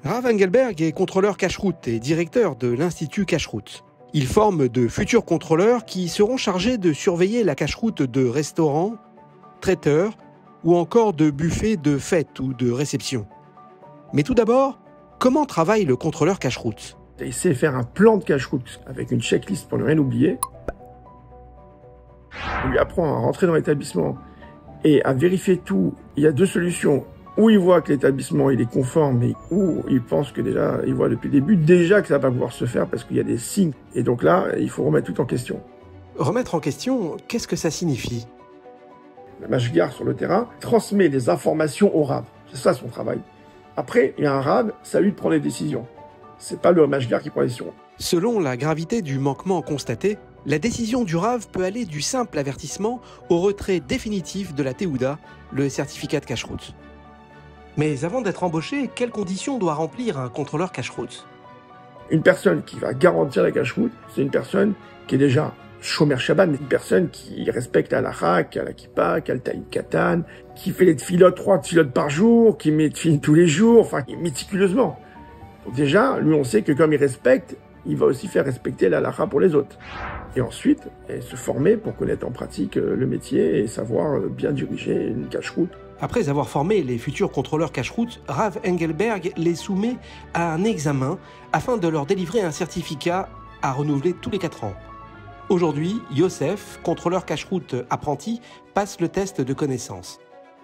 Rav Engelberg est contrôleur cache-route et directeur de l'Institut Cache-route. Il forme de futurs contrôleurs qui seront chargés de surveiller la cache-route de restaurants, traiteurs ou encore de buffets de fêtes ou de réceptions. Mais tout d'abord, comment travaille le contrôleur cache-route ? Il sait faire un plan de cache-route avec une checklist pour ne rien oublier. On lui apprend à rentrer dans l'établissement et à vérifier tout. Il y a deux solutions. Ou il voit que l'établissement il est conforme, ou il pense que déjà, il voit depuis le début déjà que ça va pas pouvoir se faire parce qu'il y a des signes. Et donc là, il faut remettre tout en question. Remettre en question, qu'est-ce que ça signifie ? Le mashgiach sur le terrain transmet les informations au Rav. C'est ça son travail. Après, il y a un Rav, c'est à lui de prendre les décisions. C'est pas le mashgiach qui prend les décisions. Selon la gravité du manquement constaté, la décision du Rav peut aller du simple avertissement au retrait définitif de la Théouda, le certificat de cache-route. Mais avant d'être embauché, quelles conditions doit remplir un contrôleur cache-route ? Une personne qui va garantir la cache-route, c'est une personne qui est déjà Shomer Shabbat, mais une personne qui respecte la halakha, qui a la kippa, qui a le taïd katan, qui fait les tfilotes, 3 tfilotes par jour, qui met tfilin tous les jours, enfin, méticuleusement. Donc déjà, lui, on sait que comme il respecte, il va aussi faire respecter la halakha pour les autres. Et ensuite, se former pour connaître en pratique le métier et savoir bien diriger une cache-route. Après avoir formé les futurs contrôleurs cache-route, Rav Engelberg les soumet à un examen afin de leur délivrer un certificat à renouveler tous les 4 ans. Aujourd'hui, Yosef, contrôleur cache-route apprenti, passe le test de connaissance.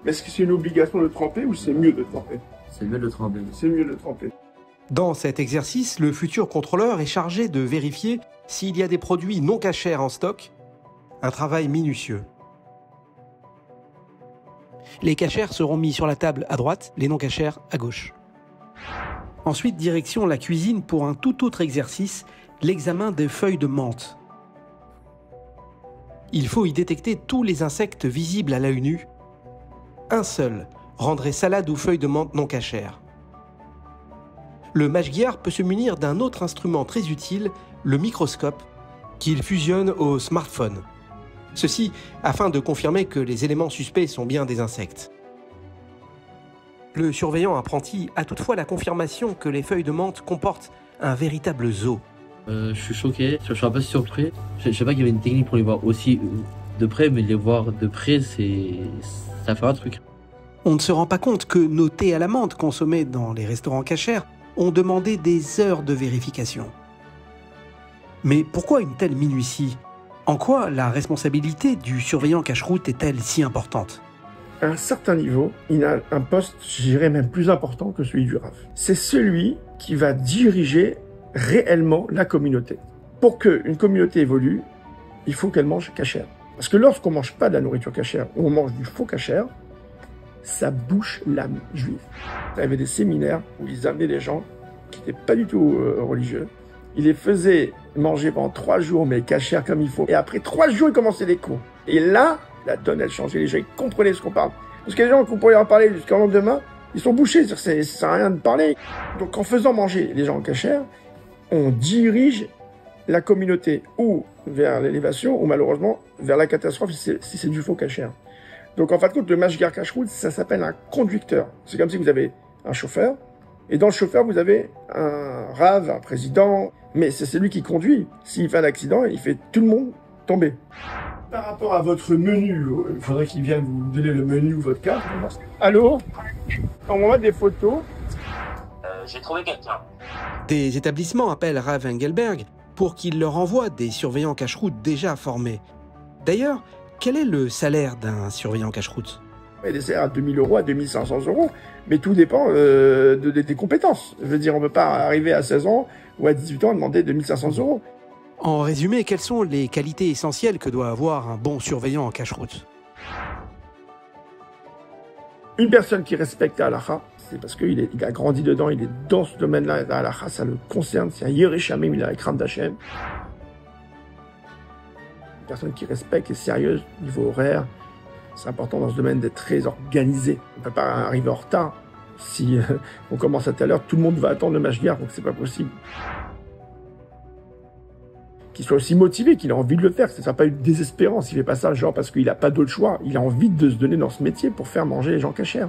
Mais est-ce que c'est une obligation de tremper ou c'est mieux de tremper ? C'est mieux de tremper. C'est mieux de tremper. Dans cet exercice, le futur contrôleur est chargé de vérifier s'il y a des produits non cachers en stock, un travail minutieux. Les cachers seront mis sur la table à droite, les non cachers à gauche. Ensuite, direction la cuisine pour un tout autre exercice, l'examen des feuilles de menthe. Il faut y détecter tous les insectes visibles à l'œil nu. Un seul rendrait salade ou feuille de menthe non cachère. Le mashgiach peut se munir d'un autre instrument très utile, le microscope, qu'il fusionne au smartphone. Ceci afin de confirmer que les éléments suspects sont bien des insectes. Le surveillant apprenti a toutefois la confirmation que les feuilles de menthe comportent un véritable zoo. Je suis choqué, je suis un peu surpris. Je sais pas qu'il y avait une technique pour les voir aussi de près, mais les voir de près, ça fait un truc. On ne se rend pas compte que nos thés à la menthe consommés dans les restaurants cachers ont demandé des heures de vérification. Mais pourquoi une telle minutie ? En quoi la responsabilité du surveillant cache-route est-elle si importante ? À un certain niveau, il a un poste, je dirais même plus important que celui du Rav. C'est celui qui va diriger réellement la communauté. Pour qu'une communauté évolue, il faut qu'elle mange cachère. Parce que lorsqu'on mange pas de la nourriture cachère, ou on mange du faux cachère, ça bouche l'âme juive. Il y avait des séminaires où ils amenaient des gens qui n'étaient pas du tout religieux. Ils les faisaient manger pendant 3 jours, mais cachère comme il faut. Et après 3 jours, ils commençaient les cours. Et là, la donne, elle changeait. Les gens, ils comprenaient ce qu'on parle. Parce que les gens qu'on pourrait leur parler jusqu'au lendemain, ils sont bouchés. Ça sert à rien de parler. Donc, en faisant manger les gens en cachère, on dirige la communauté ou vers l'élévation, ou malheureusement, vers la catastrophe si c'est du faux cachère. Donc, en fin de compte, le mashgiach cache-route, ça s'appelle un conducteur. C'est comme si vous avez un chauffeur. Et dans le chauffeur, vous avez un Rav, un président, mais c'est celui qui conduit. S'il fait un accident, il fait tout le monde tomber. Par rapport à votre menu, il faudrait qu'il vienne vous donner le menu ou votre carte. Allô ? On va mettre des photos. J'ai trouvé quelqu'un. Des établissements appellent Rav Engelberg pour qu'il leur envoie des surveillants cache-route déjà formés. D'ailleurs, quel est le salaire d'un surveillant cache-route ? Il est à 2 000 €, à 2 500 €, mais tout dépend des compétences. Je veux dire, on ne peut pas arriver à 16 ans ou à 18 ans et demander 2 500 €. En résumé, quelles sont les qualités essentielles que doit avoir un bon surveillant en cache-route ? Une personne qui respecte la halakha, c'est parce qu'il a grandi dedans, il est dans ce domaine-là, la halakha, ça le concerne, c'est un Yireh Shamim, il a la crainte d'Hachem. Une personne qui respecte, qui est sérieuse, niveau horaire. C'est important dans ce domaine d'être très organisé. On ne peut pas arriver en retard. Si on commence à telle heure, tout le monde va attendre le mashgiach, donc c'est pas possible. Qu'il soit aussi motivé, qu'il a envie de le faire, que ce ne soit pas une désespérance. Il fait pas ça genre parce qu'il n'a pas d'autre choix. Il a envie de se donner dans ce métier pour faire manger les gens cachers.